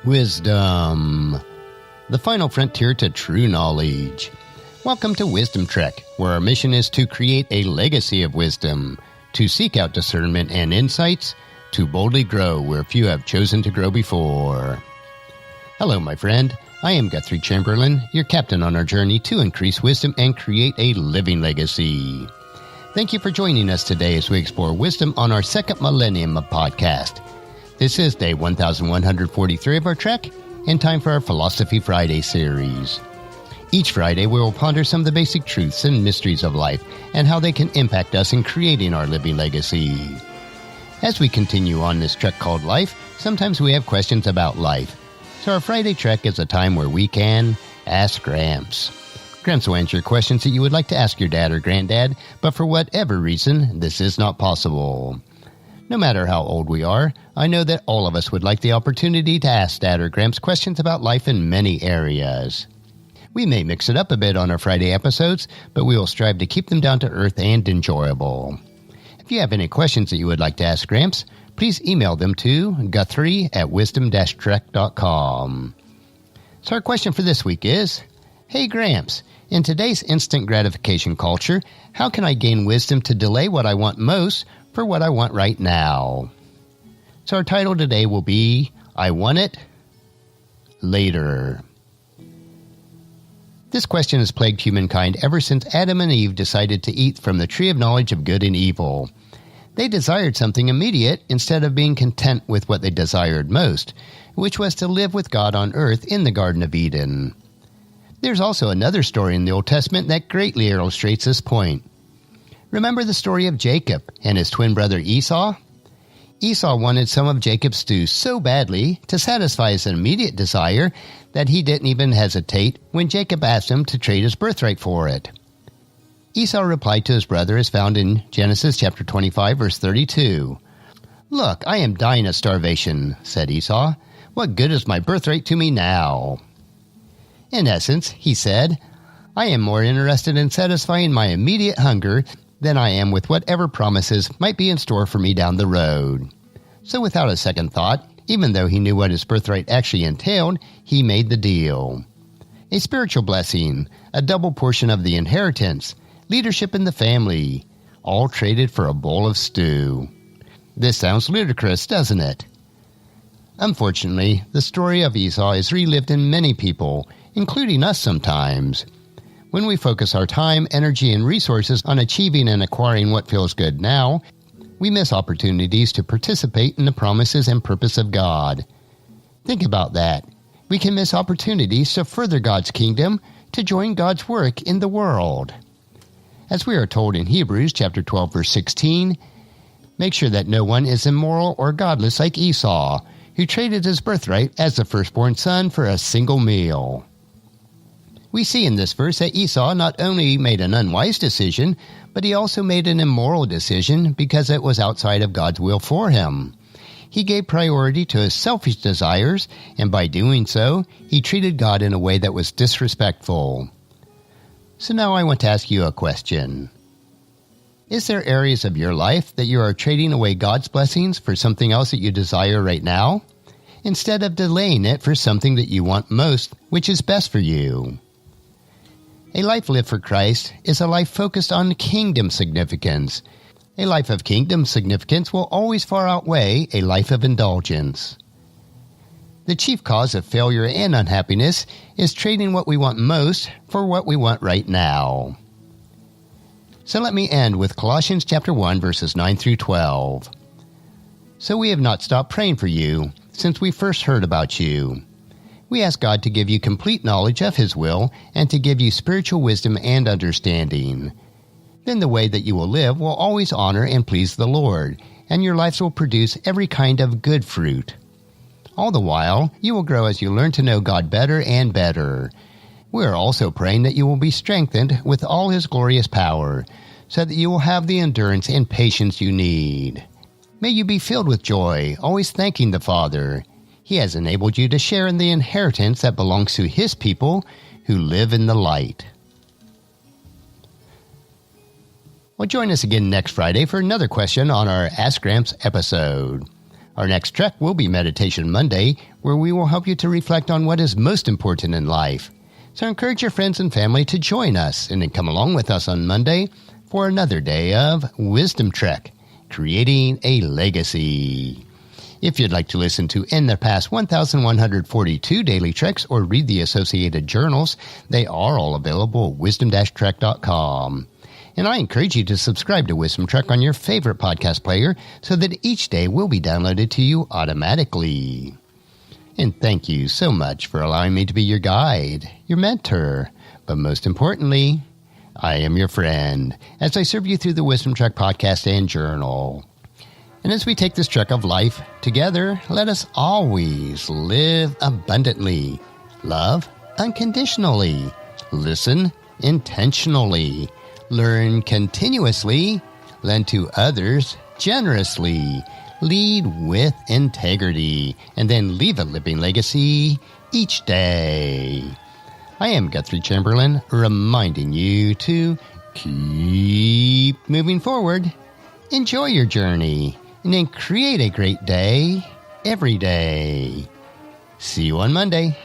Wisdom, the final frontier to true knowledge. Welcome to Wisdom Trek, where our mission is to create a legacy of wisdom, to seek out discernment and insights, to boldly grow where few have chosen to grow before. Hello, my friend. I am Guthrie Chamberlain, your captain on our journey to increase wisdom and create a living legacy. Thank you for joining us today as we explore wisdom on our second millennium of podcast. This is day 1143 of our trek, and time for our Philosophy Friday series. Each Friday, we will ponder some of the basic truths and mysteries of life and how they can impact us in creating our living legacy. As we continue on this trek called life, sometimes we have questions about life. So our Friday trek is a time where we can Ask Gramps. Gramps will answer questions that you would like to ask your dad or granddad, but for whatever reason, this is not possible. No matter how old we are, I know that all of us would like the opportunity to ask Dad or Gramps questions about life in many areas. We may mix it up a bit on our Friday episodes, but we will strive to keep them down to earth and enjoyable. If you have any questions that you would like to ask Gramps, please email them to guthrie@wisdom-trek.com. So our question for this week is, Hey Gramps, in today's instant gratification culture, how can I gain wisdom to delay what I want most for what I want right now? So our title today will be, I Want It Later. This question has plagued humankind ever since Adam and Eve decided to eat from the tree of knowledge of good and evil. They desired something immediate instead of being content with what they desired most, which was to live with God on earth in the Garden of Eden. There's also another story in the Old Testament that greatly illustrates this point. Remember the story of Jacob and his twin brother Esau? Esau wanted some of Jacob's stew so badly to satisfy his immediate desire that he didn't even hesitate when Jacob asked him to trade his birthright for it. Esau replied to his brother as found in Genesis chapter 25, verse 32. Look, I am dying of starvation, said Esau. What good is my birthright to me now? In essence, he said, I am more interested in satisfying my immediate hunger than I am with whatever promises might be in store for me down the road. So without a second thought, even though he knew what his birthright actually entailed, he made the deal. A spiritual blessing, a double portion of the inheritance, leadership in the family, all traded for a bowl of stew. This sounds ludicrous, doesn't it? Unfortunately, the story of Esau is relived in many people, including us sometimes. When we focus our time, energy, and resources on achieving and acquiring what feels good now, we miss opportunities to participate in the promises and purpose of God. Think about that. We can miss opportunities to further God's kingdom, to join God's work in the world. As we are told in Hebrews chapter 12, verse 16, make sure that no one is immoral or godless like Esau, who traded his birthright as the firstborn son for a single meal. We see in this verse that Esau not only made an unwise decision, but he also made an immoral decision because it was outside of God's will for him. He gave priority to his selfish desires, and by doing so, he treated God in a way that was disrespectful. So now I want to ask you a question. Is there areas of your life that you are trading away God's blessings for something else that you desire right now, instead of delaying it for something that you want most, which is best for you? A life lived for Christ is a life focused on kingdom significance. A life of kingdom significance will always far outweigh a life of indulgence. The chief cause of failure and unhappiness is trading what we want most for what we want right now. So let me end with Colossians chapter 1, verses 9 through 12. So we have not stopped praying for you since we first heard about you. We ask God to give you complete knowledge of His will and to give you spiritual wisdom and understanding. Then the way that you will live will always honor and please the Lord, and your lives will produce every kind of good fruit. All the while, you will grow as you learn to know God better and better. We are also praying that you will be strengthened with all His glorious power, so that you will have the endurance and patience you need. May you be filled with joy, always thanking the Father. He has enabled you to share in the inheritance that belongs to His people who live in the light. Well, join us again next Friday for another question on our Ask Gramps episode. Our next trek will be Meditation Monday, where we will help you to reflect on what is most important in life. So encourage your friends and family to join us and then come along with us on Monday for another day of Wisdom Trek, Creating a Legacy. If you'd like to listen to In the Past 1,142 Daily Treks or read the associated journals, they are all available at wisdom-trek.com. And I encourage you to subscribe to Wisdom Trek on your favorite podcast player so that each day will be downloaded to you automatically. And thank you so much for allowing me to be your guide, your mentor, but most importantly, I am your friend as I serve you through the Wisdom Trek podcast and journal. And as we take this trek of life together, let us always live abundantly, love unconditionally, listen intentionally, learn continuously, lend to others generously, lead with integrity, and then leave a living legacy each day. I am Guthrie Chamberlain, reminding you to keep moving forward, enjoy your journey, and then create a great day every day. See you on Monday.